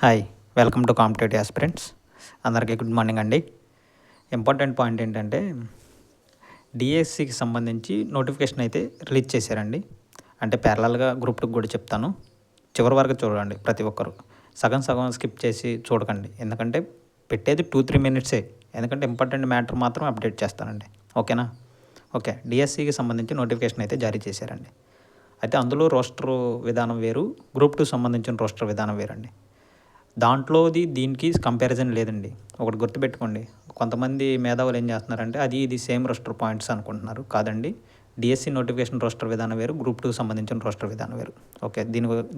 Hi, welcome to competitive aspirants. అందరికీ good morning అండి. Important point ఏంటంటే డిఎస్సికి సంబంధించి నోటిఫికేషన్ అయితే రిలీజ్ చేశారండి. అంటే ప్యారలల్గా గ్రూప్ 2 కూడా చెప్తాను, చివరి వరకు చూడండి. ప్రతి ఒక్కరు సగం సగం స్కిప్ చేసి చూడకండి, ఎందుకంటే పెట్టేది 2-3 మినిట్సే. ఎందుకంటే ఇంపార్టెంట్ మ్యాటర్ మాత్రం అప్డేట్ చేస్తానండి. ఓకేనా? ఓకే. డిఎస్సికి సంబంధించి నోటిఫికేషన్ అయితే జారీ చేశారండి. అయితే అందులో రోస్టర్ విధానం వేరు, గ్రూప్ 2 సంబంధించిన రోస్టర్ విధానం వేరండి. దాంట్లోది దీనికి కంపారిజన్ లేదండి. ఒకటి గుర్తుపెట్టుకోండి. కొంతమంది మేధావులు ఏం చేస్తున్నారంటే అది ఇది సేమ్ రోస్టర్ పాయింట్స్ అనుకుంటున్నారు. కాదండి, డిఎస్సి నోటిఫికేషన్ రోస్టర్ విధానం వేరు, గ్రూప్ 2 సంబంధించిన రోస్టర్ విధానం వేరు. ఓకే,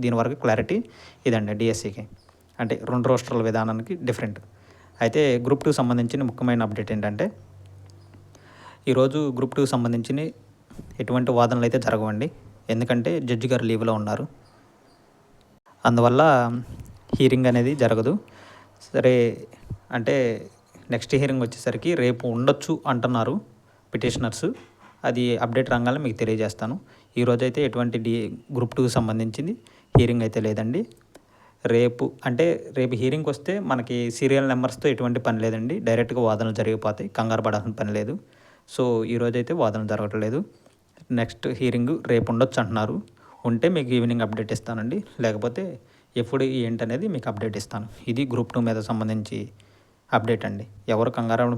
దీని వరకు క్లారిటీ ఇదండి. డిఎస్సికి అంటే 2 రోస్టర్ల విధానానికి డిఫరెంట్. అయితే గ్రూప్ 2 సంబంధించిన ముఖ్యమైన అప్డేట్ ఏంటంటే ఈరోజు గ్రూప్ 2 సంబంధించిన ఎటువంటి వాదనలు అయితే జరగవండి. ఎందుకంటే జడ్జి గారు లీవ్లో ఉన్నారు, అందువల్ల హీరింగ్ అనేది జరగదు. సరే, అంటే నెక్స్ట్ హీరింగ్ వచ్చేసరికి రేపు ఉండొచ్చు అంటున్నారు పిటిషనర్స్. అది అప్డేట్ రాగానే మీకు తెలియజేస్తాను. ఈరోజైతే ఎటువంటి గ్రూప్ 2 సంబంధించింది హీరింగ్ అయితే లేదండి. రేపు హీరింగ్ వస్తే మనకి సీరియల్ నెంబర్స్తో ఎటువంటి పని లేదండి. డైరెక్ట్గా వాదనలు జరిగిపోతాయి, కంగారు పడాల్సిన పని లేదు. సో ఈరోజైతే వాదనలు జరగట్లేదు. నెక్స్ట్ హీరింగ్ రేపు ఉండొచ్చు అంటున్నారు. ఉంటే మీకు ఈవినింగ్ అప్డేట్ ఇస్తానండి, లేకపోతే ఎప్పుడు ఏంటనేది మీకు అప్డేట్ ఇస్తాను. ఇది గ్రూప్ 2 మీద సంబంధించి అప్డేట్ అండి. ఎవరు కంగారు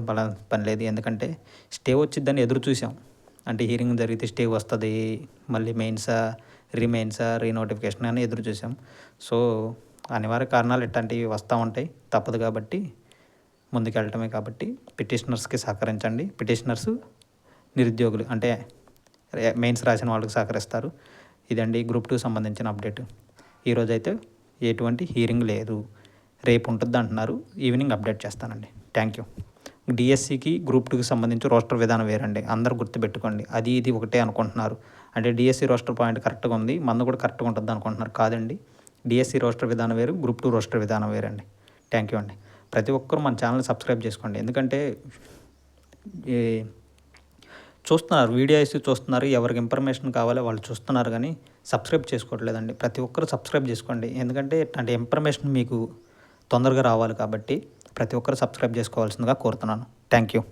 పని లేదు, ఎందుకంటే స్టే వచ్చిద్దని ఎదురు చూసాం. అంటే హీరింగ్ జరిగితే స్టే వస్తుంది, మళ్ళీ మెయిన్సా రీనోటిఫికేషన్ అని ఎదురు చూసాం. సో అనివార్య కారణాలు ఇట్లాంటివి వస్తూ ఉంటాయి, తప్పదు. కాబట్టి ముందుకెళ్ళటమే. కాబట్టి పిటిషనర్స్కి సహకరించండి. పిటిషనర్స్ నిరుద్యోగులు అంటే మెయిన్స్ రాసిన వాళ్ళకి సహకరిస్తారు. ఇదండి గ్రూప్ 2 సంబంధించిన అప్డేట్. ఈరోజైతే ఎటువంటి హీరింగ్ లేదు, రేపు ఉంటుంది అంటున్నారు. ఈవినింగ్ అప్డేట్ చేస్తానండి. Thank you. డిఎస్సికి గ్రూప్ 2కి సంబంధించి రోస్టర్ విధానం వేరండి. అందరూ గుర్తుపెట్టుకోండి. అది ఇది ఒకటే అనుకుంటున్నారు. అంటే డిఎస్సి రోస్టర్ పాయింట్ కరెక్ట్గా ఉంది, మందు కూడా కరెక్ట్గా ఉంటుంది అనుకుంటున్నారు. కాదండి, డిఎస్సి రోస్టర్ విధానం వేరు, గ్రూప్ 2 రోస్టర్ విధానం వేరండి. థ్యాంక్ యూ అండి. ప్రతి ఒక్కరు మన ఛానల్ సబ్స్క్రైబ్ చేసుకోండి. ఎందుకంటే చూస్తున్నారు, వీడియోస్ చూస్తున్నారు, ఎవరికి ఇన్ఫర్మేషన్ కావాలో వాళ్ళు చూస్తున్నారు, కానీ సబ్స్క్రైబ్ చేసుకోవట్లేదండి. ప్రతి ఒక్కరు సబ్స్క్రైబ్ చేసుకోండి, ఎందుకంటే ఇట్లాంటి ఇన్ఫర్మేషన్ మీకు తొందరగా రావాలి. కాబట్టి ప్రతి ఒక్కరు సబ్స్క్రైబ్ చేసుకోవాల్సిందిగా కోరుతున్నాను. Thank you.